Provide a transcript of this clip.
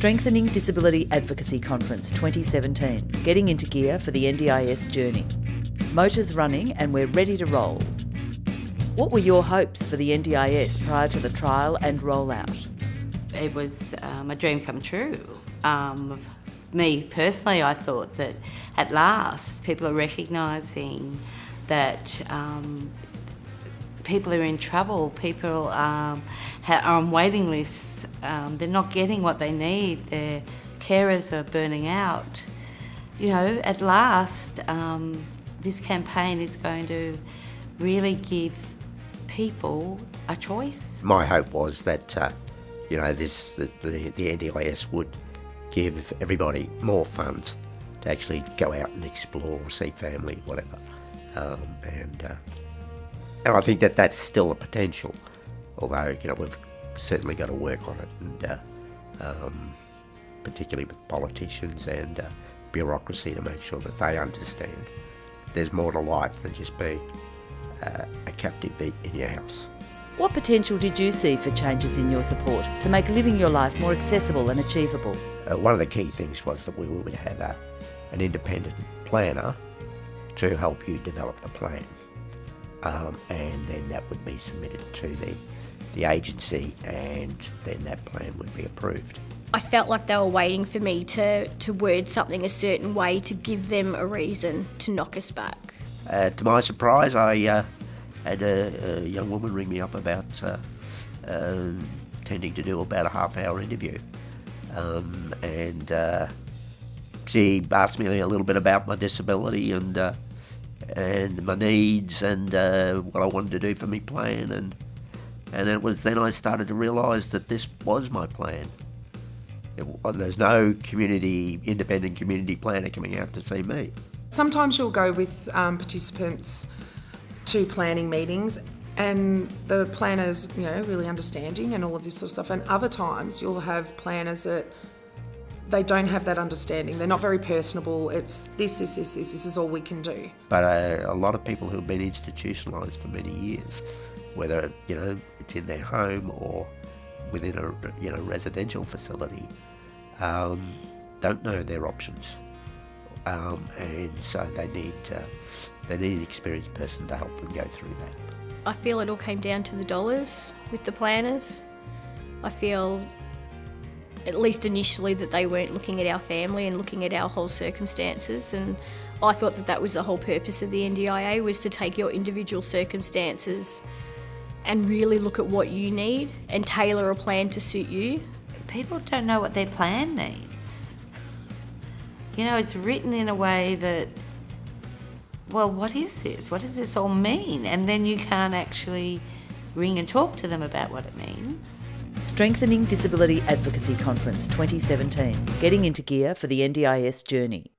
Strengthening Disability Advocacy Conference 2017, getting into gear for the NDIS journey. Motors running and we're ready to roll. What were your hopes for the NDIS prior to the trial and rollout? It was a dream come true. Me personally, I thought that at last people are recognising that people are in trouble, people are on waiting lists, they're not getting what they need, their carers are burning out. You know, at last, this campaign is going to really give people a choice. My hope was that, the NDIS would give everybody more funds to actually go out and explore, see family, whatever. And I think that that's still a potential, although, we've certainly got to work on it, and particularly with politicians and bureaucracy to make sure that they understand there's more to life than just being a captive in your house. What potential did you see for changes in your support to make living your life more accessible and achievable? One of the key things was that we would have an independent planner to help you develop the plan. And then that would be submitted to the agency, and then that plan would be approved. I felt like they were waiting for me to word something a certain way to give them a reason to knock us back. To my surprise, I had a young woman ring me up about intending to do about a half-hour interview. And she asked me a little bit about my disability and my needs and what I wanted to do for my plan, and it was then I started to realise that this was my plan. There's no independent community planner coming out to see me. Sometimes you'll go with participants to planning meetings and the planners, really understanding and all of this sort of stuff, and other times you'll have planners that they don't have that understanding. They're not very personable. It's this is all we can do. But a lot of people who've been institutionalised for many years, whether it's in their home or within a residential facility, don't know their options, and so they need an experienced person to help them go through that. I feel it all came down to the dollars with the planners. I feel, at least initially, that they weren't looking at our family and looking at our whole circumstances, and I thought that was the whole purpose of the NDIA, was to take your individual circumstances and really look at what you need and tailor a plan to suit you. People don't know what their plan means. It's written in a way that, well, what is this? What does this all mean? And then you can't actually ring and talk to them about what it means. Strengthening Disability Advocacy Conference 2017, getting into gear for the NDIS journey.